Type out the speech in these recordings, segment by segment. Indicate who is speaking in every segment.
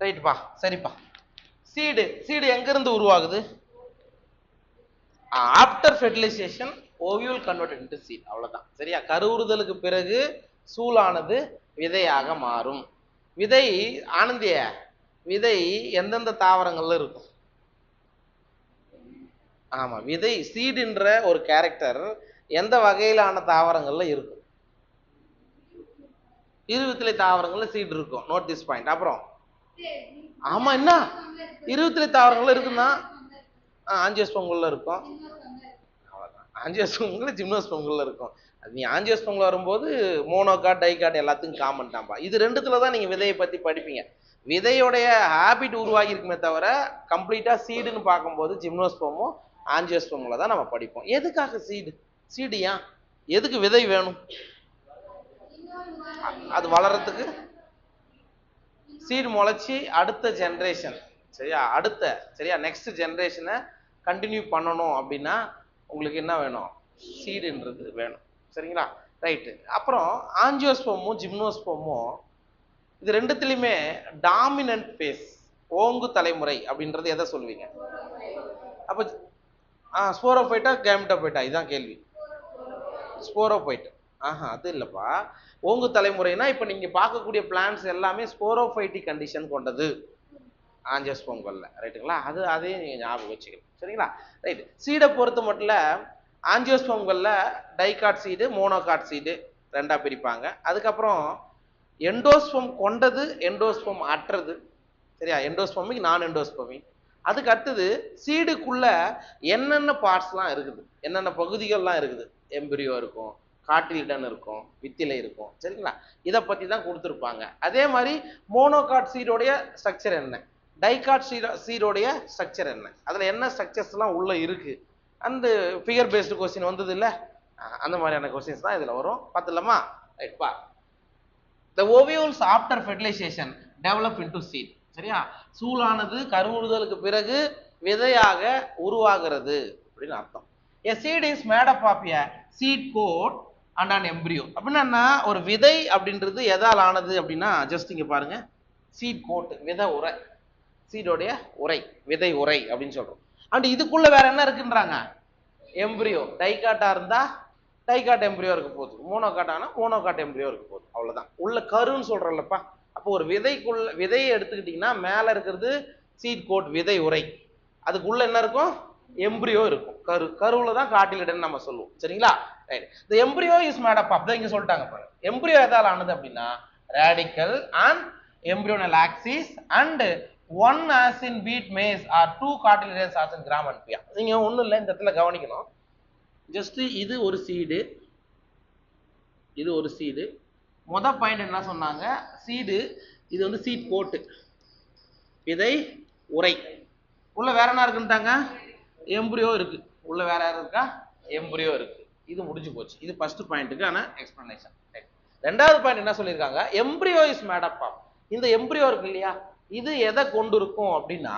Speaker 1: ரைட்பா, சரிப்பா. சீடு எங்க இருந்து உருவாகுது? After fertilization ovule converted into seed, அவ்வளவுதான். சரியா? கருவுறுதலுக்கு பிறகு சூலானது விதையாக மாறும். விதை ஆனந்திய விதை எந்தெந்த தாவரங்கள்ல இருக்கும்? ஆமா, விதை சீடுன்ற ஒரு கேரக்டர் எந்த வகையிலான தாவரங்கள்ல இருக்கும்? இருபத்திலை தாவரங்கள்ல சீடு இருக்கும். Note this point. அப்புறம் ஆமா, என்ன இருபத்திலை தாவரங்கள்ல இருக்குன்னா ஆஞ்சியோஸ்போம்ல இருக்கும். ஆஞ்சியோஸ்போம்ல ஜிம்னோஸ்போம்ல இருக்கும். நீ ஆஞ்சியோஸ்போம்ல வரும்போது மோனோகாட் டைகாட் எல்லாத்துக்கும் காமன் தான்ப்பா. இது ரெண்டுத்துல தான் நீங்க விதையை பத்தி படிப்பீங்க. விதையோடைய ஹேபிட் உருவாகி இருக்குமே தவிர கம்ப்ளீட்டா சீடுன்னு பார்க்கும்போது ஜிம்னோஸ்போமும் ஆஞ்சியோஸ்போம்ல தான் நம்ம படிப்போம். எதுக்காக சீடு? சீடு ஏன்? எதுக்கு விதை வேணும்? அது வளர்றதுக்கு. சீடு முளைச்சி அடுத்த ஜென்ரேஷன், சரியா, சரியா, நெக்ஸ்ட் ஜென்ரேஷனை கண்டினியூ பண்ணணும் அப்படின்னா உங்களுக்கு என்ன வேணும்? சீடுன்றது வேணும். சரிங்களா? ரைட்டு. அப்புறம் ஆஞ்சியோஸ்போமும் ஜிம்னோஸ்போமும் இது ரெண்டுத்துலையுமே டாமினன்ட் ஃபேஸ், ஓங்கு தலைமுறை அப்படின்றது எதை சொல்லுவீங்க? அப்போ ஸ்போரோஃபைட்டா கேமிட்டோஃபைட்டா? இதுதான் கேள்வி. ஸ்போரோஃபைட். அது இல்லப்பா. ஓங்கு தலைமுறைனா இப்ப நீங்க பார்க்கக்கூடிய பிளான்ஸ் எல்லாமே ஸ்போரோஃபைட்டிக் கண்டிஷன் கொண்டது ஆஞ்சியோஸ்போம்கள்ல. ரைட்டுங்களா? அதே நீங்க ஞாபகம் வச்சுக்கணும். சரிங்களா? ரைட். சீடை பொறுத்த மட்டும் ஆஞ்சியோஸ்போம்கள்ல டைகாட் சீடு, மோனோகாட் சீடு ரெண்டா பிரிப்பாங்க. அதுக்கப்புறம் எண்டோஸ்போம் கொண்டது, எண்டோஸ்போம் அற்றது. சரியா? எண்டோஸ்போமிக், நான் எண்டோஸ்போமிக். அதுக்கு அடுத்தது சீடுக்குள்ள என்னென்ன பார்ட்ஸ்லாம் இருக்குது, என்னென்ன பகுதிகள்லாம் இருக்குது. எம்பிரியோ இருக்கும், காட்டிலிடன் இருக்கும், வித்திலை இருக்கும். சரிங்களா? இதை பத்தி தான் கொடுத்துருப்பாங்க. அதே மாதிரி மோனோகாட் சீடோடைய ஸ்ட்ரக்சர் என்ன, டைகாட் சீடோடைய ஸ்ட்ரக்சர் என்ன, அதுல என்ன ஸ்ட்ரக்சர்ஸ் எல்லாம் உள்ள இருக்கு, அந்த ஃபிகர் பேஸ்டு கொஸ்டின் வந்தது இல்ல, அந்த மாதிரியான கொஸ்டின்ஸ் தான் இதுல வரும். பார்த்துலாமா? ரைட் பா. The ovules after fertilization develop into seed. சரியா? சூலானது கருவுறுதலுக்கு பிறகு விதையாக உருவாகிறது அப்படின்னு அர்த்தம். A seed is made up of a seed coat and an embryo. அப்படின்னா ஒரு விதை அப்படின்றது எதால் ஆனது அப்படின்னா ஜஸ்ட் இங்க பாருங்க, சீட் கோட், விதை உரை, சீடோடைய உரை, விதை உரை அப்படின்னு சொல்றோம். அண்ட் இதுக்குள்ள வேற என்ன இருக்குன்றாங்க? எம்பிரியோ. டைகாட்டா இருந்தா டைகாட் எம்பிரியோ இருக்க போகுது, மோனோகாட் ஆனா மோனோகாட் எம்பிரியோ இருக்க போகுது. அவ்வளவுதான். உள்ள கருன்னு சொல்றல்லப்பா. அப்போ ஒரு விதைக்குள்ள, விதையை எடுத்துக்கிட்டீங்கன்னா மேல இருக்கிறது சீட் கோட், விதை உரை. அதுக்குள்ள என்ன இருக்கும்? எம்பிரியோ இருக்கும். கருவுல தான் காட்டிலிடன் நம்ம சொல்லுவோம். சரிங்களா? Right. The embryo is made up of, இங்க சொல்லிட்டாங்க பாருங்க. எம்பிரியோ எதால ஆனது அப்படின்னா radical and embryonal axis and one as in wheat, maize or two cartilaginous as in gram and pea. நீங்க ஒண்ணும் இல்லை, இந்த இடத்துல கவனிக்கணும். ஜஸ்ட் இது ஒரு சீடு, இது ஒரு சீடு. பாயிண்ட் என்ன சொன்னாங்க? சீடு, இது வந்து சீட் கோட்டு, விதை உரை. உள்ள வேற என்ன இருக்குன்ட்டாங்க? எம்பிரியோ இருக்கு. உள்ள வேற யாரும் இருக்கா? எம்பிரியோ இருக்கு. இது முடிஞ்சு போச்சு. இது ஃபர்ஸ்ட் பாயிண்ட்டுக்கான எக்ஸ்பிளனேஷன். ரெண்டாவது பாயிண்ட் என்ன சொல்லியிருக்காங்க? Embryo is made up of. இந்த எம்பிரியோ இருக்கு இல்லையா, இது எதை கொண்டு இருக்கும் அப்படின்னா,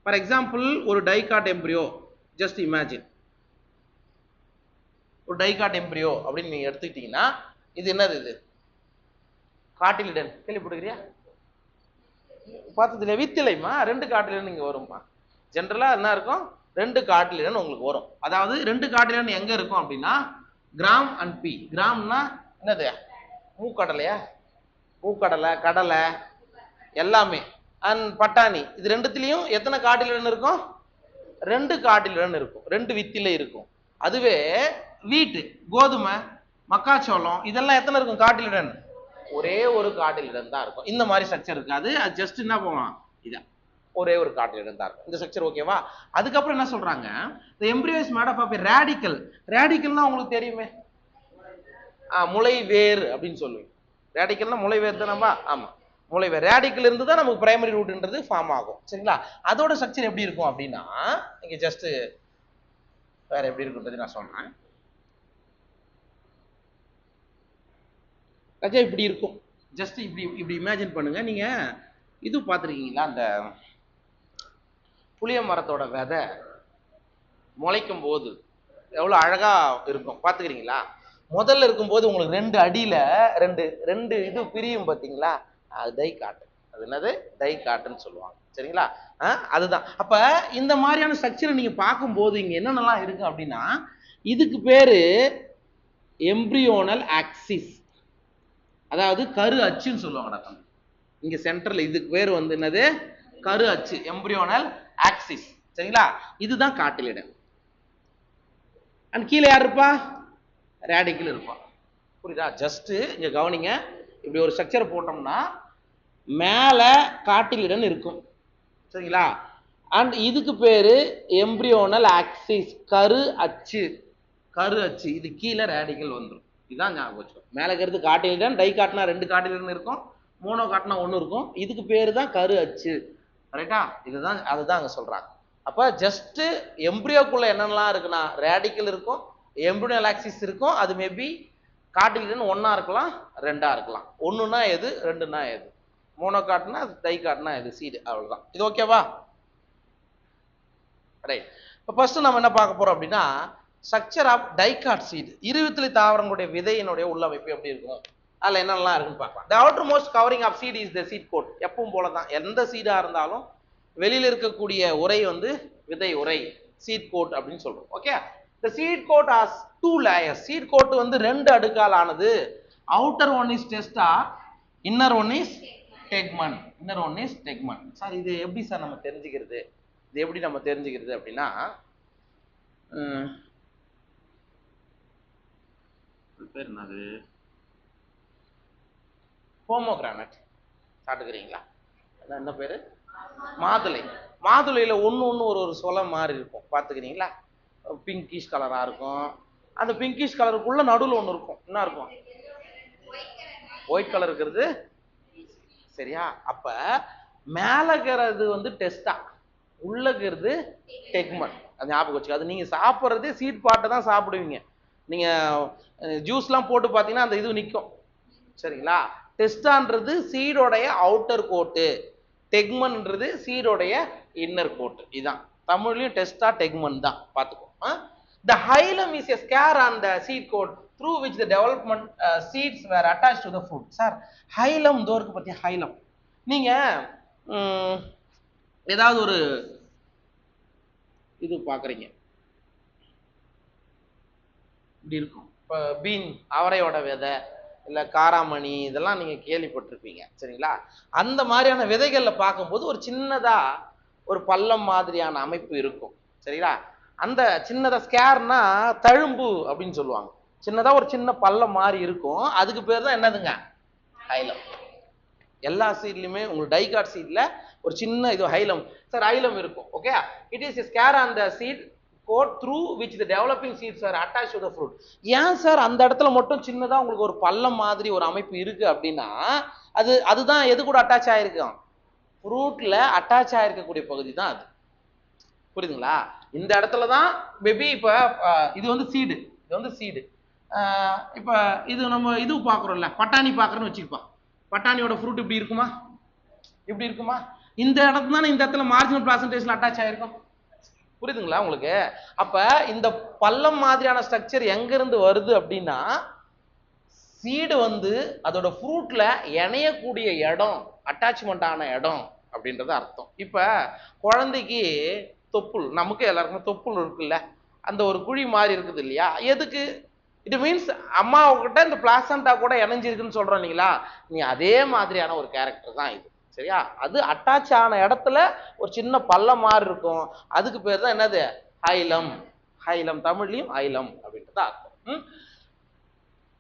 Speaker 1: ஃபார் எக்ஸாம்பிள் ஒரு டைகாட் எம்பிரியோ, ஜஸ்ட் இமேஜின் ஒரு டைகாட் எம்பிரியோ அப்படின்னு நீங்க எடுத்துக்கிட்டீங்கன்னா இது என்னது? இது காட்டிலிடன். கேள்விப்படுகிறியா? பார்த்ததுல வித்திலைமா ரெண்டு காட்டிலிடன் இங்க வரும்பா. ஜென்ரலா என்ன இருக்கும்? ரெண்டு காட்டிலிடன் உங்களுக்கு வரும். அதாவது ரெண்டு காட்டிலிடன் எங்க இருக்கும் அப்படின்னா கிராம் அண்ட் பி. கிராம்னா என்னது? மூக்கடலையா? மூக்கடலை, கடலை எல்லாமே. அண்ட் பட்டாணி. இது ரெண்டுத்திலையும் எத்தனை காட்டிலிடன் இருக்கும்? ரெண்டு காட்டிலிடன் இருக்கும், ரெண்டு வித்திலை இருக்கும். அதுவே வீட்டு, கோதுமை, மக்காச்சோளம் இதெல்லாம் எத்தனை இருக்கும் காட்டிலிடன்? ஒரே ஒரு காட்டிலிடன் தான் இருக்கும். இந்த மாதிரி ஸ்ட்ரக்சர் இருக்காது. அது ஜஸ்ட் என்ன போகலாம், இதான் ஒரே ஒரு காட்டிலிடன் தான் இருக்கும் இந்த ஸ்ட்ரக்சர். ஓகேவா? அதுக்கப்புறம் என்ன சொல்றாங்க? the embryo is made up of a radical. ரேடிக்கல்னா உங்களுக்கு தெரியுமே, முளை வேர் அப்படின்னு சொல்லுவீங்க. ரேடிக்கல்னா முளை வேர் தானப்பா? ஆமா, முளை வேர். ரேடிக்கல் இருந்து தான் நமக்கு பிரைமரி ரூட்ன்றது ஃபார்ம் ஆகும். சரிங்களா? அதோட ஸ்ட்ரக்சர் எப்படி இருக்கும் அப்படின்னா, இங்க ஜஸ்ட் வேற எப்படி இருக்குன்றது நான் சொல்றேன். கஜா இப்படி இருக்கும். ஜஸ்ட் இப்படி இமேஜின் பண்ணுங்க. நீங்க இது பார்த்துருக்கீங்களா? அந்த புளிய மரத்தோட விதை முளைக்கும் போது எவ்வளவு அழகா இருக்கும் பார்த்துக்கிறீங்களா? முதல்ல இருக்கும்போது உங்களுக்கு ரெண்டு அடியில ரெண்டு ரெண்டு இது பிரியும் பார்த்தீங்களா? அது டை காட்டு. அது என்னது? டை காட்டுன்னு சொல்லுவாங்க. சரிங்களா? அதுதான். அப்ப இந்த மாதிரியான ஸ்ட்ரக்சரை நீங்க பார்க்கும்போது இங்க என்னென்னலாம் இருக்கு அப்படின்னா, இதுக்கு பேரு எம்பிரியோனல் ஆக்சிஸ், அதாவது கரு அச்சுன்னு சொல்லுவாங்க. இங்க சென்டர்ல இதுக்கு பேர் வந்து என்னது? கரு அச்சு, எம்பிரியோனல் ஆக்சிஸ். சரிங்களா? இதுதான் காட்டிலிடன். அண்ட் கீழே யார் இருப்பா? ரேடிக்கல் இருப்பா. புரியுதா? ஜஸ்ட் இங்க கவனிங்க, இப்படி ஒரு ஸ்ட்ரக்சர் போட்டோம்னா மேல காட்டிலிடன் இருக்கும். சரிங்களா? அண்ட் இதுக்கு பேரு எம்பிரியோனல் ஆக்சிஸ், கரு அச்சு. கரு அச்சு இது கீழே ரேடிக்கல் வந்துடும். இதுதான் ஞாபகம் வச்சுக்கோ. மேல இருக்கிறது காட்டிலிடன், டை காட்டினா 2 காட்டிலிடன் இருக்கும், மோனோ காட்டினா 1 இருக்கும். இதுக்கு பேரு தான் கரு அச்சு. கரெக்டா? இதுதான், அதுதான் அங்க சொல்றாங்க. அப்ப ஜஸ்ட் எம்பிரியோக்குள்ள என்னென்னலாம் இருக்குன்னா ரேடிக்கல் இருக்கும், எம்பிரியோனல் ஆக்சிஸ் இருக்கும். அது மேபி காட்டிலிடன் 1 இருக்கலாம், 2 இருக்கலாம். 1னா எது, 2னா எது, மோனோ காட்டுனா டை காட்டுனா எது, சீடு. அவ்வளவுதான். இது ஓகேவா? ரைட். இப்போ ஃபர்ஸ்ட் நம்ம என்ன பார்க்க போறோம் அப்படின்னா, ஸ்ட்ரக்சர் ஆஃப் டைகாட் சீடு. இருவித்திலை தாவரங்களுடைய விதையினுடைய உள்ளமைப்பு எப்படி இருக்கும், அதில் என்னெல்லாம் இருக்குன்னு பார்க்கலாம். The outermost covering of seed is the seed coat. எப்பவும் போல தான், எந்த சீடா இருந்தாலும் வெளியில் இருக்கக்கூடிய உரை வந்து விதை உரை, சீட் கோட் அப்படின்னு சொல்றோம். Okay. The seed coat has 2 layers. Seed coat வந்து 2 அடுக்கால் ஆனது. Outer one is testa, inner one is tegmen. Inner one is tegmen. Sir இது எப்படி சார் நம்ம தெரிஞ்சுக்கிறது? இது எப்படி நம்ம தெரிஞ்சுக்கிறது அப்படின்னா, பேர் என்னது, போமோகிரானட் சாப்பிட்டுக்கிறீங்களா? என்ன பேரு? மாதுளை. மாதுளையில ஒன்று ஒரு சொலை மாதிரி இருக்கும், பார்த்துக்கிறீங்களா? பிங்கிஷ் கலரா இருக்கும். அந்த பிங்கிஷ் கலருக்குள்ள நடுவில் ஒன்று இருக்கும். என்ன இருக்கும்? ஒயிட் கலர் இருக்கிறது. சரியா? அப்ப மேலகிறது வந்து டெஸ்டா, உள்ளகிறது டெக்மன். அது ஞாபகம் வச்சுக்க. அது நீங்க சாப்பிட்றது சீட் பாட்டை தான் சாப்பிடுவீங்க. நீங்க ஜூஸ்லாம் போட்டு பார்த்தீங்கன்னா அந்த இது நிற்கும். சரிங்களா? டெஸ்டான்றது சீடோடைய அவுட்டர் கோட்டு, டெக்மன்ன்றது சீடோடைய இன்னர் கோட்டு. இதுதான் தமிழ்லையும் டெஸ்டா டெக்மன் தான், பார்த்துக்கோ. The hilum is a scare on the seed coat through which the development seeds were attached to the fruit. Sir hilum தோருக்கு பத்தி, ஹைலம் நீங்க ஏதாவது ஒரு இது பாக்குறீங்க, இப்படி இருக்கும். இப்போ பீன், அவரையோட விதை, இல்லை காராமணி, இதெல்லாம் நீங்க கேள்விப்பட்டிருப்பீங்க. சரிங்களா? அந்த மாதிரியான விதைகள்ல பார்க்கும்போது ஒரு சின்னதா ஒரு பள்ளம் மாதிரியான அமைப்பு இருக்கும். சரிங்களா? அந்த சின்னதா ஸ்கேர்னா தழும்பு அப்படின்னு சொல்லுவாங்க. சின்னதா ஒரு சின்ன பள்ளம் மாதிரி இருக்கும். அதுக்கு பேர் தான் என்னதுங்க? ஹைலம். எல்லா சீட்லையுமே உங்களுக்கு டைகாட் சீட்ல ஒரு சின்ன இது ஹைலம். சார் ஹைலம் இருக்கும். Okay. It is scar on the seed coat through which the developing seeds are attached to the fruit. ஏன் சார் அந்த இடத்துல மட்டும் சின்னதா உங்களுக்கு ஒரு பள்ளம் மாதிரி ஒரு அமைப்பு இருக்கு அப்படின்னா, அதுதான் எது கூட அட்டாச் ஆயிருக்கும்? ஃப்ரூட்ல அட்டாச் ஆயிருக்கக்கூடிய பகுதி தான் அது. புரியுதுங்களா? இந்த இடத்துல தான் மேபி இப்ப இது வந்து சீடு, இது வந்து சீடு. இப்ப இது நம்ம இது பாக்குறோம்ல, பட்டாணி பாக்குறோம்னு வச்சுக்கப்பா. பட்டாணியோட ஃப்ரூட் இப்படி இருக்குமா? இப்படி இருக்குமா? இந்த இடத்துல தானே இந்த இடத்துல மார்ஜினல் பிளாசன்டேஷன் அட்டாச் ஆயிருக்கும். புரியுதுங்களா உங்களுக்கு? அப்ப இந்த பள்ளம் மாதிரியான ஸ்ட்ரக்சர் எங்க இருந்து வருது அப்படின்னா, சீடு வந்து அதோட ஃப்ரூட்ல இணையக்கூடிய இடம், அட்டாச்மெண்ட் ஆன இடம் அப்படின்றது அர்த்தம். இப்ப குழந்தைக்கு தொப்புள், நமக்கு எல்லாருக்குமே தொப்புள் இருக்குல்ல, அந்த ஒரு குழி மாதிரி இருக்குது இல்லையா? எதுக்கு? இட் மீன்ஸ் அம்மாவுக்கிட்ட இந்த பிளாசண்டா கூட இணைஞ்சிருக்குன்னு சொல்றோம் இல்லைங்களா? நீ அதே மாதிரியான ஒரு கேரக்டர் தான் இது. சரியா? அது அட்டாச் ஆன இடத்துல ஒரு சின்ன பள்ளம் மாதிரி இருக்கும். அதுக்கு பேர் தான் என்னது? ஹைலம். ஹைலம், தமிழ்லையும் ஹைலம் அப்படின்றது அர்த்தம்.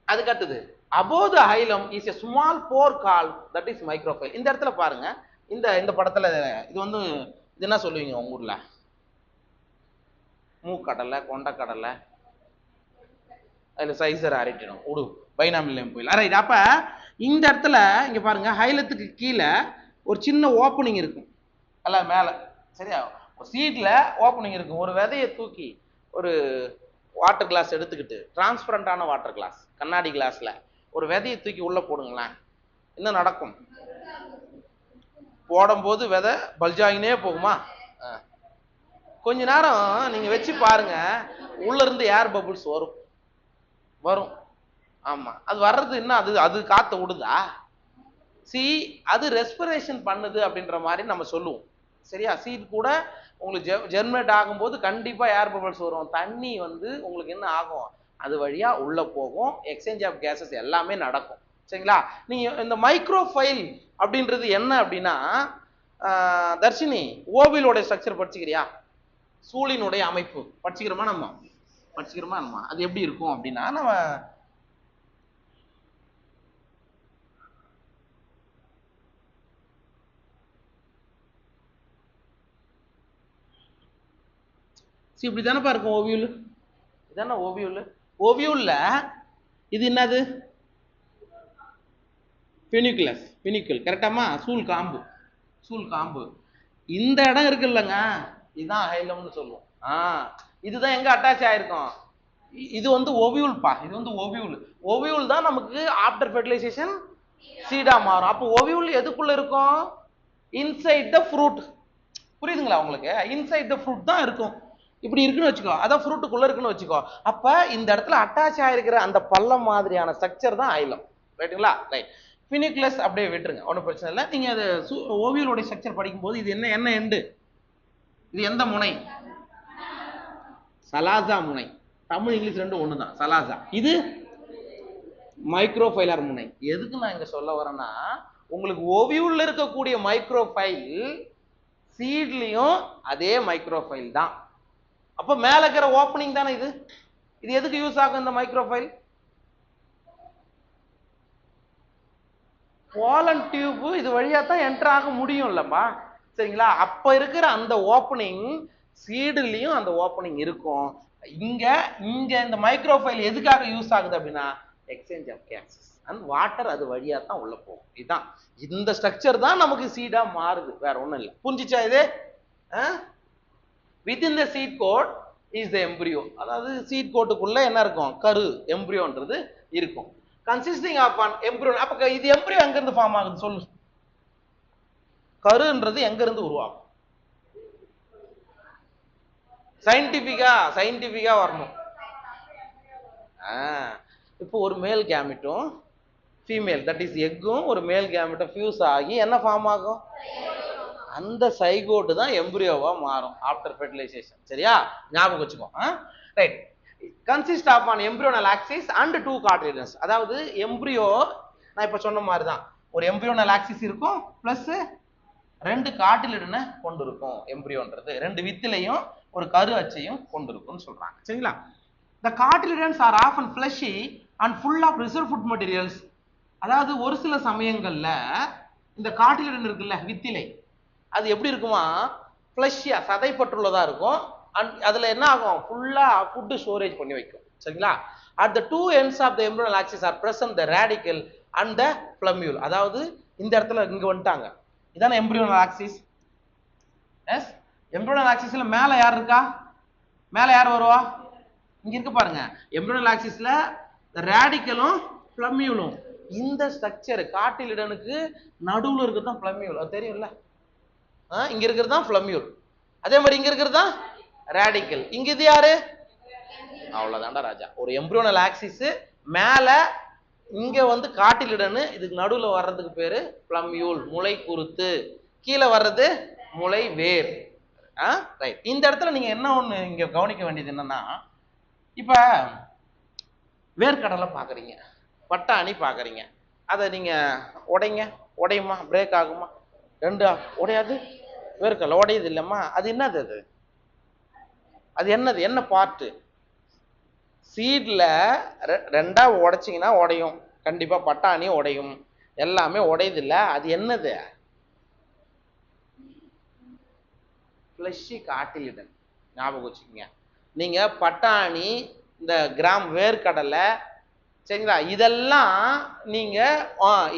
Speaker 1: அதுக்கு அடுத்தது above the hilum is a small pore called, that is micropyle. இந்த இடத்துல பாருங்க, இந்த படத்துல இது வந்து இது என்ன சொல்லுவீங்க உங்க ஊர்ல? மூக்கடலை, கொண்டக்கடலை, அதுல சைசர் அரட்டிடும் உடு பைனாமில் போயில. ரைட். அப்ப இந்த இடத்துல இங்க பாருங்க, ஹைலத்துக்கு கீழே ஒரு சின்ன ஓப்பனிங் இருக்கும் அல்ல மேல. சரியா? சீட்ல ஓப்பனிங் இருக்கும். ஒரு விதையை தூக்கி ஒரு வாட்டர் கிளாஸ் எடுத்துக்கிட்டு, டிரான்ஸ்பரண்டான வாட்டர் கிளாஸ், கண்ணாடி கிளாஸ்ல ஒரு விதையை தூக்கி உள்ள போடுங்களேன், என்ன நடக்கும்? போடும்போது விதை பல்ஜாகினே போகுமா? கொஞ்ச நேரம் நீங்க வச்சு பாருங்க, உள்ள இருந்து ஏர் பபுள்ஸ் வரும். ஆமா, அது வர்றது என்ன? அது காத்த விடுதா? சி அது ரெஸ்பிரேஷன் பண்ணுது அப்படின்ற மாதிரி நம்ம சொல்லுவோம். சரியா? சீட் கூட உங்களுக்கு ஜெர்மினேட் ஆகும்போது கண்டிப்பா ஏர் பபிள்ஸ் வரும். தண்ணி வந்து உங்களுக்கு என்ன ஆகும், அது வழியா உள்ள போகும், எக்ஸ்சேஞ்ச் ஆஃப் கேசஸ் எல்லாமே நடக்கும். சரிங்களா? நீங்க இந்த மைக்ரோஃபைல் அப்படின்றது என்ன அப்படின்னா, தர்ஷினி ஓவிலோட ஸ்ட்ரக்சர் படிச்சுக்கிறியா? சூழினுடைய அமைப்பு படிச்சுக்கிறோமா? நம்ம அது எப்படி இருக்கும் அப்படின்னா, நம்ம இப்படி தானப்பா இருக்கும் ஓவியூல். இதானே ஓவியூல். ஓவியூல்ல இது என்னது? பினிக்குல் கரெக்டாமா? சூழ் காம்பு. இந்த இடம் இருக்குல்லங்க, இதுதான் ஹைலம்னு சொல்லுவோம். இதுதான் எங்க அட்டாச் ஆயிருக்கும். இது வந்து ஓவியூல்பா. இது வந்து ஓவியூல் தான் நமக்கு ஆஃப்டர் ஃபெர்டிலைசேஷன் சீடா மாறும். அப்போ ஓவியூல் எதுக்குள்ள இருக்கும்? Inside the fruit. புரியுதுங்களா உங்களுக்கு? இன்சைட் த ஃப்ரூட் தான் இருக்கும். இப்படி இருக்குன்னு வச்சுக்கோ, அதான் ஃப்ரூட்டுக்குள்ள இருக்குன்னு வச்சுக்கோ. அப்ப இந்த இடத்துல அட்டாச் ஆயிருக்கிற அந்த பள்ளம் மாதிரியான ஸ்ட்ரக்சர் தான் ஐலம். ரைட்டுங்களா? ரைட். பினிகுலஸ் அப்படியே விட்டுருங்க, ஒன்றும் பிரச்சனை இல்லை. நீங்க அது ஓவியலோட ஸ்ட்ரக்சர் படிக்கும் போது இது என்ன எண்டு? இது எந்த முனை? சலாசா முனை. தமிழ் இங்கிலீஷ் ரெண்டும் ஒண்ணுதான், சலாசா. இது மைக்ரோஃபைலர் முனை. எதுக்கு நான் இங்க சொல்ல வரேன்னா, உங்களுக்கு ஓவியூல்ல இருக்கக்கூடிய மைக்ரோஃபைல் சீட்லயும் அதே மைக்ரோஃபைல் தான். அப்ப மேல இருக்கிற ஓப்பனிங் தானே இது. இது எதுக்கு யூஸ் ஆகும் இந்த மைக்ரோஃபைல்? போலன் டியூப் இது வழியா தான் என்டர் ஆக முடியும் இல்லப்பா. சரிங்களா? அப்ப இருக்கிற அந்த ஓப்பனிங் சீடுலயும் அந்த ஓப்பனிங் இருக்கும். இங்க இந்த மைக்ரோஃபைல் எதுக்காக யூஸ் ஆகுது அப்படின்னா, exchange of gases and water அது வழியா தான் உள்ள போகும். இதுதான், இந்த ஸ்ட்ரக்சர் தான் நமக்கு சீடா மாறுது, வேற ஒண்ணும் இல்லை. புரிஞ்சிச்சா இது? within the seed coat is the embryo. அதாவது சீட் கோட்டுக்குள்ள என்ன இருக்கும்? கரு, எம்ப்ரியோன்றது இருக்கும். consisting of an embryo. அப்ப இது எம்ப்ரியோ எங்க இருந்து ஃபார்ம் ஆகுது சொல்லு? கருன்றது எங்க இருந்து உருவாகும்? சயின்டிபிக்கா வரணும். இப்போ ஒரு மேல் கேமிட்டும் ஃபீமேல், தட் இஸ் எக்கும் ஒரு மேல் கேமிட்டும் ஃபியூஸ் ஆகி என்ன ஃபார்ம் ஆகும்? அந்த சைகோட் தான் எம்ப்ரியோவா மாறும் ஆஃப்டர் ஃபெர்டிலைசேஷன். சரியா? ஞாபகம் வச்சுக்கோ. Right. Consist of an embryonal axis and 2 cotyledons. அதாவது எம்ப்ரியோ நான் இப்ப சொன்ன மாதிரி தான், ஒரு எம்ப்ரியோனல் ஆக்சிஸ் இருக்கும் பிளஸ் 2 கார்டிலிடனை கொண்டு இருக்கும். எம்ப்ரியோன்றது 2 வித்திலையும் ஒரு கரு அச்சையும் கொண்டு இருக்கும்னு சொல்றாங்க. சரிங்களா? The cartilagens are often fleshy and full of reserved food materials. அதாவது ஒரு சில சமயங்கள்ல இந்த கார்டிலிடன் இருக்குல்ல, வித்திலை, அது எப்படி இருக்குமா? ஃப்ளஷியா, சதைப்பற்றுள்ளதா இருக்கும். அண்ட் அதுல என்ன ஆகும்? ஃபுல்லா ஃபுட் ஸ்டோரேஜ் பண்ணி வைக்கும். சரிங்களா? at the two ends of the embryonal axis are present the radicle and the plumule. அதாவது இந்த இடத்துல இங்க வந்துட்டாங்க, இதான எம்ப்ரியோனல் ஆக்சிஸ். எஸ், எம்ப்ரியோனல் ஆக்சிஸ்ல மேல யார் இருக்கா? மேல யார் வருவா? இங்க இருக்கு பாருங்க, எம்ப்ரியோனல் ஆக்சிஸ்ல ரேடிக்கலும் பிளமியூலும். இந்த ஸ்ட்ரக்சர் கார்டிலிடனுக்கு நடுவுல இருக்கிறது தான் பிளமியூல். அது தெரியும்ல? இங்க இருக்கிறது தான் பிளமியூல். அதே மாதிரி இங்க இருக்கிறது தான் ரேடிக்கல். இங்க இது யாரு? அவ்வளவுதான்டா ராஜா. ஒரு எம்ப்ரியோனல் ஆக்சிஸ் மேல இங்க வந்து கார்டிலிடன், இதுக்கு நடுவுல வர்றதுக்கு பேரு பிளமியூல், முளை குருத்து. கீழே வர்றது முளை வேர். ரைட். இந்த இடத்துல நீங்க என்ன ஒண்ணு இங்க கவனிக்க வேண்டியது என்னன்னா, இப்ப வேர்க்கடலை பாக்குறீங்க, பட்டாணி பாக்குறீங்க, அதை நீங்க உடையுமா? பிரேக் ஆகுமா? ரெண்டு உடையாது. வேர்க்கடலை உடையுது இல்லம்மா. அது என்னது? அது என்னது? என்ன பார்ட்டு? சீட்ல ரெண்டா உடைச்சிங்கன்னா உடையும், கண்டிப்பா பட்டாணி உடையும், எல்லாமே உடையுது இல்ல. அது என்னது? ஃப்ளஷி கார்டிலிடன். ஞாபகம் வச்சுக்கோங்க. நீங்க பட்டாணி, இந்த கிராம் வேர்க்கடலை, சரிங்களா, இதெல்லாம் நீங்க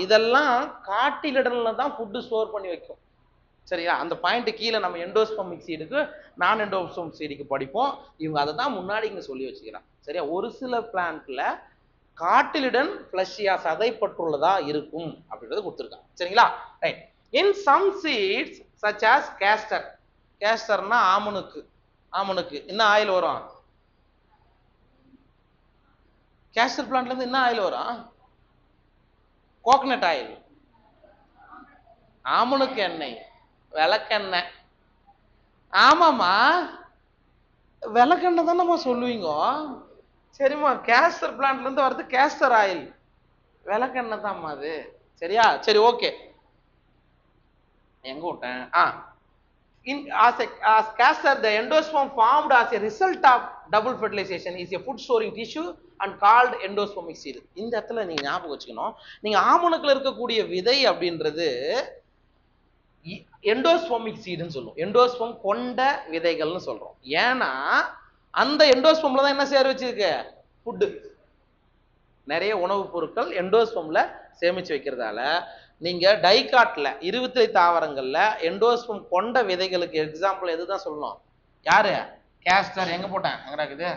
Speaker 1: இதெல்லாம் கார்டிலிடன்ல தான் ஃபுட்டு ஸ்டோர் பண்ணி வைக்கும். சரியா? அந்த பாயிண்ட் கீழே நம்ம எண்டோஸ்பெர்மிக் சீடுக்கு நான் எண்டோஸ்பெர்மிக் சீடுக்கு படிப்போம். இவங்க அதை தான் முன்னாடி இங்க சொல்லி வச்சுக்கிறான். சரியா? ஒரு சில பிளான்ட்ல கார்டிலிடன் ஃப்ளஷியா, சதைப்பற்றுள்ளதா இருக்கும் அப்படின்றது கொடுத்துருக்காங்க. சரிங்களா? Right. In some seeds such as castor. கேஸ்டர்னா ஆமனுக்கு என்ன ஆயில் வரும்? கேஸ்டர் பிளான்ட்ல இருந்து என்ன ஆயில் வரும்? Coconut oil. ஆமணுக்கு எண்ணெய், விளக்கெண்ணெய். ஆமாம்மா, விளக்கெண்ணெய் தானம்மா சொல்லுவீங்க. சரிம்மா, கேஸ்டர் பிளான்ட்ல இருந்து வருது கேஸ்டர் ஆயில், விளக்கெண்ணெய் தான்மா அது. சரியா? சரி, ஓகே. எங்க விட்டேன்? As castor, the endosperm formed as a result of double fertilization is a food storing tissue and called endospermic seed. இந்த இடத்துல நீங்க ஞாபகம் வச்சுக்கணும், நீங்க ஆமணக்குல இருக்கக்கூடிய விதை அப்படின்றது எண்டோஸ்பெர்மிக் சீடுன்னு சொல்லுவோம். எண்டோஸ்பெர்ம் கொண்ட விதைகள்னு சொல்றோம். ஏன்னா அந்த எண்டோஸ்பெர்ம்ல தான் என்ன சேர வச்சிருக்கு? ஃபுட்டு, நிறைய உணவுப் பொருட்கள் எண்டோஸ்பெர்ம்ல சேமிச்சு வைக்கிறதால நீங்க டைகாட்ல 20 தாவரங்கள்ல எண்டோஸ்பெர்ம் கொண்ட விதைகளுக்கு எக்ஸாம்பிள் எதுதான் சொல்லணும்? யாரு? கேஸ்டர். எங்க போட்டேன்? எங்கடா இருக்குது?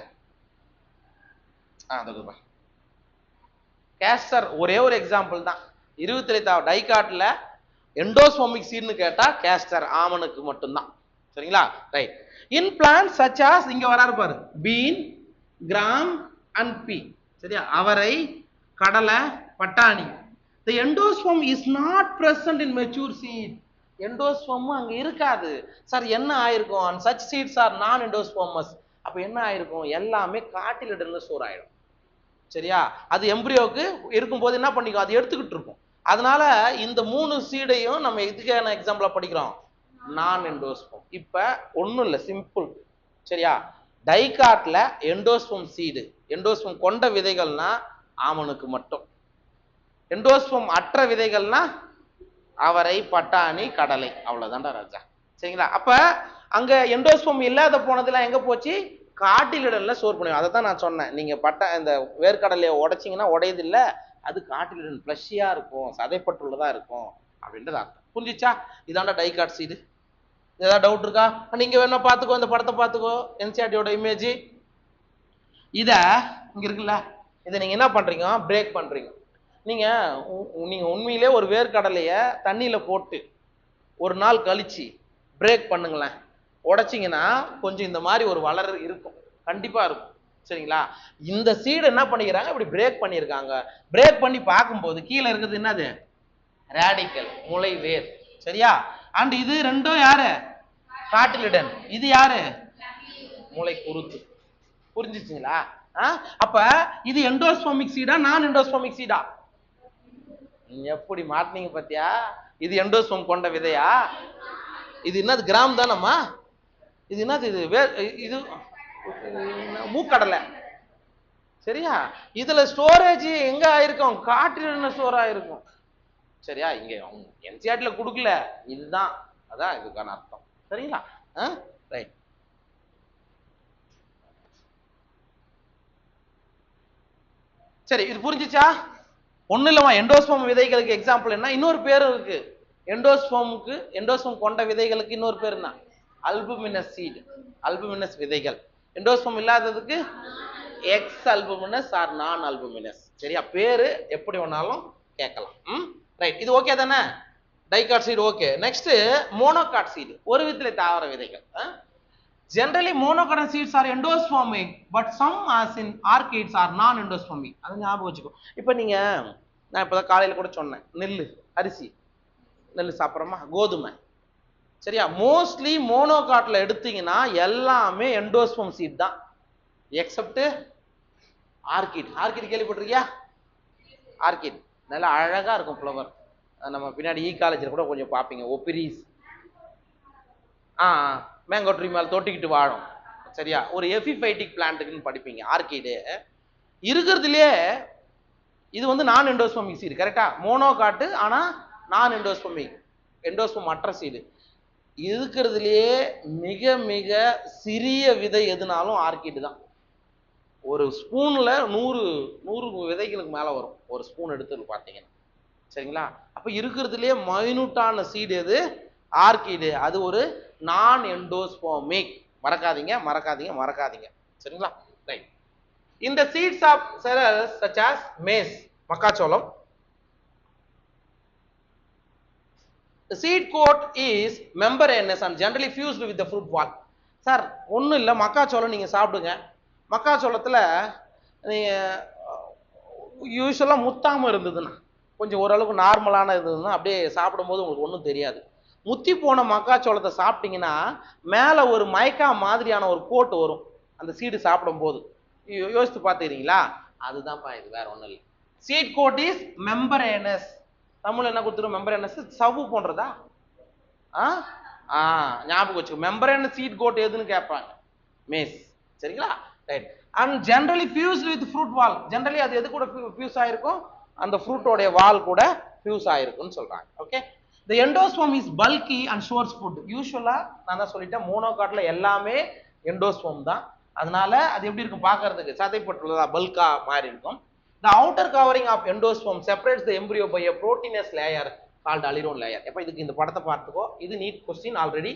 Speaker 1: கேஸ்டர் ஒரே ஒரு எக்ஸாம்பிள் தான். 20 டைகாட்ல எண்டோஸ்பெர்மிக் சீட்னு கேட்டா கேஸ்டர், ஆமனுக்கு மட்டும்தான். சரிங்களா? Right. In plant such as, இங்க வராரு பாரு, பீன், கிராம் அண்ட் பீ. சரியா? அவரை, கடலை, பட்டாணி. The endosperm is not present in mature seed. Endosperm அங்க இருக்காது. சார் என்ன ஆயிருக்கும்? And such seeds are non endospermous. அப்ப என்ன ஆயிருக்கும்? எல்லாமே காட்டிலிடல்ல ஸ்டோர் ஆயிடும். சரியா? அது எம்பிரியோக்கு இருக்கும்போது என்ன பண்ணிக்கும்? அது எடுத்துக்கிட்டு இருக்கும். அதனால இந்த 3 சீடையும் நம்ம இதுக்கான எக்ஸாம்பிளா படிக்கிறோம், நான் எண்டோஸ்பெர்ம். இப்ப ஒண்ணும் இல்ல, சிம்பிள். சரியா? டைகாட்ல எண்டோஸ்பெர்ம் சீடு, எண்டோஸ்பெர்ம் கொண்ட விதைகள்னா ஆமனுக்கு மட்டும். எண்டோஸ்பெர்ம் அற்ற விதைகள்னா அவரை, பட்டாணி, கடலை. அவ்வளவுதான்டா ராஜா. சரிங்களா? அப்ப அங்க எண்டோஸ்பெர்ம் இல்லாத போனதுலாம் எங்க போச்சு? காட்டிலிடல்ல ஸ்டோர் பண்ணுவோம். அதை தான் நான் சொன்னேன். நீங்க இந்த வேர்க்கடலையை உடைச்சிங்கன்னா உடையது இல்ல, அது காட்டிலிடன் ஃப்ளஷியா இருக்கும், சதைப்பட்டுள்ளதா இருக்கும் அப்படின்றது அர்த்தம். புரிஞ்சிச்சா? இதாண்டா டைகாட் சீடு. ஏதாவது டவுட் இருக்கா? நீங்க வேணா பாத்துக்கோ, இந்த படத்தை பாத்துக்கோ, என்சிஆர்டியோட இமேஜ். இத இங்க இருக்குல்ல, இதை நீங்க என்ன பண்றீங்க? பிரேக் பண்றீங்க. நீங்க உண்மையிலே ஒரு வேர்க்கடலைய தண்ணியில போட்டு ஒரு நாள் கழிச்சு பிரேக் பண்ணுங்களேன், உடைச்சிங்கன்னா கொஞ்சம் இந்த மாதிரி ஒரு வளர் இருக்கும், கண்டிப்பா இருக்கும். சரிங்களா? இந்த சீடு என்ன பண்ணிக்கிறாங்க? இப்படி பிரேக் பண்ணியிருக்காங்க. பிரேக் பண்ணி பார்க்கும்போது கீழே இருக்குது என்னது? ரேடிக்கல், முளை வேர். சரியா? அண்ட் இது ரெண்டும் யாரு? காட்டிலிடன். இது யாரு? முளை குருத்து. புரிஞ்சிச்சுங்களா? அப்ப இது எண்டோஸ்பெர்மிக் சீடா, நான் எண்டோஸ்பெர்மிக் சீடா? எப்படி மாட்டினீங்க பாத்தியா? இது எண்டோஸ்பெர்ம் கொண்ட விதையா? இது என்னது? கிராம் தானம்மா. இது என்னது? இது மூக்கடலை. சரியா? இதுல ஸ்டோரேஜ் எங்க ஆயிருக்கும்? காற்றில் ஸ்டோர் ஆயிருக்கும். சரியா? இங்க என்சிஆர்டில கொடுக்கல, இதுதான், அதான் இதுக்கான அர்த்தம். சரிங்களா? ரைட். சரி, இது புரிஞ்சிச்சா? ஒண்ணு இல்லமா, எண்டோஸ்பெர்ம் விதைகளுக்கு எக்ஸாம்பிள் என்ன? இன்னொரு பேரும் இருக்கு எண்டோஸ்பெர்முக்கு. எண்டோஸ்பெர்ம் கொண்ட விதைகளுக்கு இன்னொரு பேர் என்ன? அல்புமினஸ் சீட், அல்புமினஸ் விதைகள். எண்டோஸ்பெர்ம் இல்லாததுக்கு எக்ஸ் அல்புமினஸ் ஆர் நான் அல்புமினஸ். சரியா? பேரு எப்படி வேணாலும் கேட்கலாம். ரைட். இது ஓகே தானே? Dicot seed okay. Next monocot seed, ஒரு விதத்துல தாவர விதைகள். Generally monocot seeds are endospermic, but some as in orchids are non endospermic. அது ஞாபகம் வச்சுக்கோ. இப்போ நீங்க, நான் இப்பதான் காலையில கூட சொன்னேன், நெல்லு, அரிசி, நெல்லு சாப்பிட்றோமா, கோதுமை. சரியா? மோஸ்ட்லி மோனோகாட்ல எடுத்தீங்கன்னா எல்லாமே எண்டோஸ்பெர்ம் சீட் தான், எக்ஸப்ட் ஆர்கிட். ஆர்கிட் கேள்விப்பட்டிருக்கியா? ஆர்கிட் நல்லா அழகா இருக்கும் ஃப்ளவர். நம்ம பின்னாடி காலேஜில் கூட கொஞ்சம் பார்ப்பீங்க, ஒப்பிரிஸ். மேங்கோ ட்ரீ மேலே தொட்டிக்கிட்டு வாழும். சரியா? ஒரு எபிஃபைட்டிக் பிளான்ட்டுக்குன்னு படிப்பீங்க. ஆர்கிடு இருக்கிறதுலே இது வந்து நான் எண்டோஸ்பெர்மிக் சீடு. கரெக்டா? மோனோகாட்டு, ஆனா நான் எண்டோஸ்பெர்மிக், எண்டோஸ்பெர்ம் அற்ற சீடு. இருக்கிறதுலே மிக மிக சிறிய விதை எதுனாலும் ஆர்கிடு தான். ஒரு ஸ்பூன்ல 100 விதைகளுக்கு மேல வரும், ஒரு ஸ்பூன் எடுத்து பார்த்தீங்கன்னா. சரிங்களா? அப்ப இருக்கிறதுலே மைனூட்டான சீடு எது? ஆர்கிடு. அது ஒரு நான் எண்டோஸ்பெர்மிக். மறக்காதீங்க, மறக்காதீங்க, மறக்காதீங்க. சரிங்களா? ரைட். இந்த seeds of cereals such as maize, மக்காச்சோளம், the seed coat is membranous and generally fused with the fruit wall. Sir ஒன்றும் இல்லை, மக்காச்சோளம் நீங்கள் சாப்பிடுங்க. மக்காச்சோளத்தில் நீங்கள் யூஸ்வலாக முத்தாமல் இருந்ததுன்னா, கொஞ்சம் ஓரளவுக்கு நார்மலான இதுன்னா அப்படியே சாப்பிடும்போது உங்களுக்கு ஒன்றும் தெரியாது. முத்தி போன மக்காச்சோளத்தை சாப்பிட்டீங்கன்னா மேலே ஒரு மைக்கா மாதிரியான ஒரு கோட்டு வரும் அந்த சீடு சாப்பிடும்போது. யோசித்து பார்த்துக்கிறீங்களா? அதுதான்ப்பா இது, வேற ஒன்றும் இல்லை. Seed coat is membranous. Tamil என்ன கொடுத்துரும்? மெம்பரேனஸ். சவ்வு போன்றதா? ஞாபகம் வச்சுக்கோ. மெம்பரேனஸ் சீட் கோட் எதுன்னு கேட்பாங்க, மேஸ். சரிங்களா? Right. And generally fused with fruit wall. Generally அது எது கூட ஃபியூஸ் ஆயிருக்கும்? அந்த ஃப்ரூட்டோடைய வால் கூட ஃபியூஸ் ஆயிருக்கும்னு சொல்றாங்க. Okay. The endosperm is bulky and stores food. யூசுவலா நான் தான் சொல்லிட்டேன், மோனோகாட்ல எல்லாமே எண்டோஸ்பம் தான். அதனால அது எப்படி இருக்கும் பார்க்கறதுக்கு? சதைப்பட்டுள்ளதா பல்கா மாதிரி இருக்கும். The outer covering of endosperm separates the embryo by a proteinous layer called aleurone layer. எப்ப இதுக்கு இந்த படத்தை பார்த்துக்கோ, இது நீட் கொஸ்டின் ஆல்ரெடி.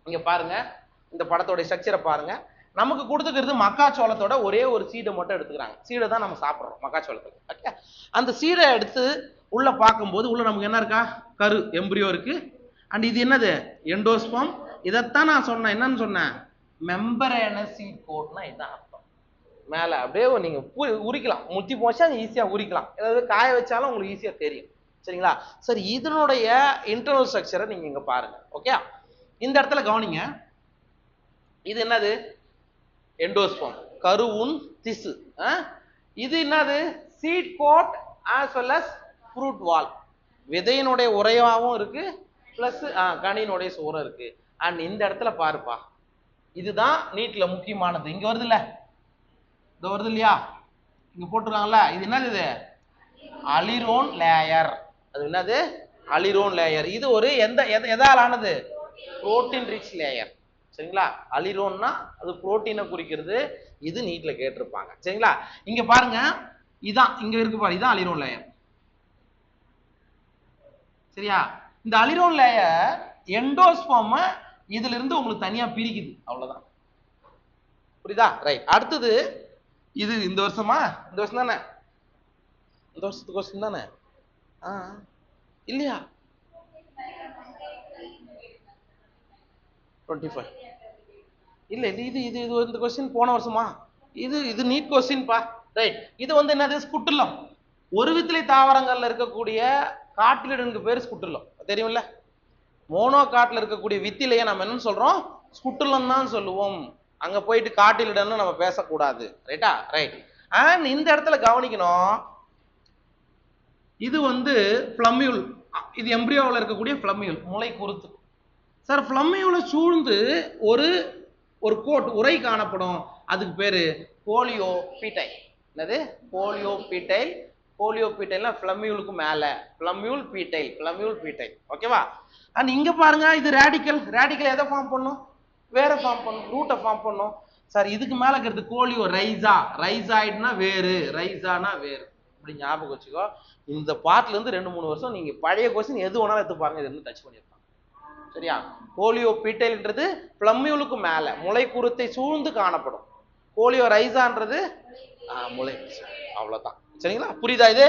Speaker 1: இங்க பாருங்க, இந்த படத்தோட ஸ்ட்ரக்சரை பாருங்க. நமக்கு கொடுத்துக்கிறது மக்காச்சோளத்தோட ஒரே ஒரு சீடை மட்டும் எடுத்துக்கிறாங்க. சீடை தான் நம்ம சாப்பிட்றோம் மக்காச்சோளத்துக்கு. ஓகே. அந்த சீடை எடுத்து உள்ள பார்க்கும்போது உள்ள நமக்கு என்ன இருக்கா? கரு, எம்பிரியோ இருக்கு. அண்ட் இது என்னது? எண்டோஸ்பம். இதைத்தான் நான் சொன்னேன். என்னன்னு சொன்னேன்? மெம்பரேனஸ் சீட் கோட்னா இதுதான் அர்த்தம். மேலே அப்படியே நீங்க உரிக்கலாம், முத்தி போச்சா ஈஸியா உரிக்கலாம். ஏதாவது காய வச்சாலும் உங்களுக்கு ஈஸியா தெரியும். சரிங்களா? சரி, இதனுடைய இன்டர்னல் ஸ்ட்ரக்சரை நீங்க இங்க பாருங்க. ஓகே. இந்த இடத்துல கவனிங்க, இது என்னது? எண்டோஸ்பம், கருவுன் திசு. இது என்னது? Seed coat as well as fruit wall. விதையினுடைய உரையாவும் இருக்கு, பிளஸ் கனியினுடைய சோரம் இருக்கு. அண்ட் இந்த இடத்துல பாருப்பா, இதுதான் நீட்ல முக்கியமானது. இங்க வருது இல்ல, இது வருது இல்லையா? இங்க போட்டுருக்காங்கல்ல, இது என்னது? இது அலிரோன் லேயர். அது என்னது? Aleurone layer. இது ஒரு எதால் ஆனது? Protein rich layer. சரிங்களா? அலிரோன்னா அது புரோட்டீனை குறிக்கிறது. இது நீட்ல கேட்டிருப்பாங்க. சரிங்களா? இங்க பாருங்க, இதான் இங்க இருக்கு பாரு, இதான் அலிரோன் லேயர். சரியா? இந்த அலிரோன் லேயர் எண்டோஸ்பர்ம இதுல இருந்து உங்களுக்கு தனியா பிரிக்குது. அவ்வளவுதான். புரியுதா? ரைட். அடுத்தது இது இந்த வருஷமா? இந்த வருஷம் தானே? இந்த வருஷத்துக்கு வருஷம் தானே? இல்லையா? 25 இல்ல, இது இது இது இந்த கொஸ்டின் போன வருஷமா? இது நீட் கொஸ்டின் பா. ரைட். இது வந்து என்னது? ஸ்குட்டுலம். ஒரு வித்திலை தாவரங்கள்ல இருக்கக்கூடிய காட்டிலிடனுக்கு பேர் ஸ்குட்டுலம். தெரியும்ல? மோனோ காட்டுல இருக்கக்கூடிய வித்திலையை நம்ம என்னன்னு சொல்றோம்? ஸ்குட்டுலம் தான் சொல்லுவோம். அங்க போயிட்டு காட்டிலிடன்னு நம்ம பேசக்கூடாது. ரைட்டா? ரைட். அண்ட் இந்த இடத்துல கவனிக்கணும், இது வந்து பிளமியூல். இது எம்பிரியோவில் இருக்கக்கூடிய பிளமியூல், முளை குருத்து. சார், பிளமியூல சூழ்ந்து ஒரு கோட் உரை காணப்படும். அதுக்கு பேரு போலியோ பீட்டைல். என்னது? போலியோ பீட்டைல். போலியோ பீட்டைல்னா பிளமியூலுக்கு மேல, பிளமியூல் பீட்டைல், பிளமியூல் பீட்டைல். ஓகேவா? அண்ட் இங்க பாருங்க, இது ரேடிக்கல். ரேடிக்கல் எதை ஃபார்ம் பண்ணும்? வேற ஃபார்ம் பண்ணும், ரூட்டை ஃபார்ம் பண்ணும். சார், இதுக்கு மேல இருக்கிறது கோலியோ ரைசா. ரைசாய்டுனா வேறு, ரைசானா வேறு. அப்படி ஞாபகம் வச்சுக்கோ. இந்த பார்ட்ல இருந்து 2-3 வருஷம் நீங்க பழைய கொஸ்டின் எது வேணாலும் எடுத்து பாருங்க, இது டச் பண்ணிருப்பாங்க. சரியா? போலியோ பீட்டைல்ன்றது பிளமியூலுக்கு மேல முளை குருத்தை சூழ்ந்து காணப்படும். போலியோ ரைசான்றது முளை. அவ்வளவுதான். சரிங்களா? புரியுதா இது?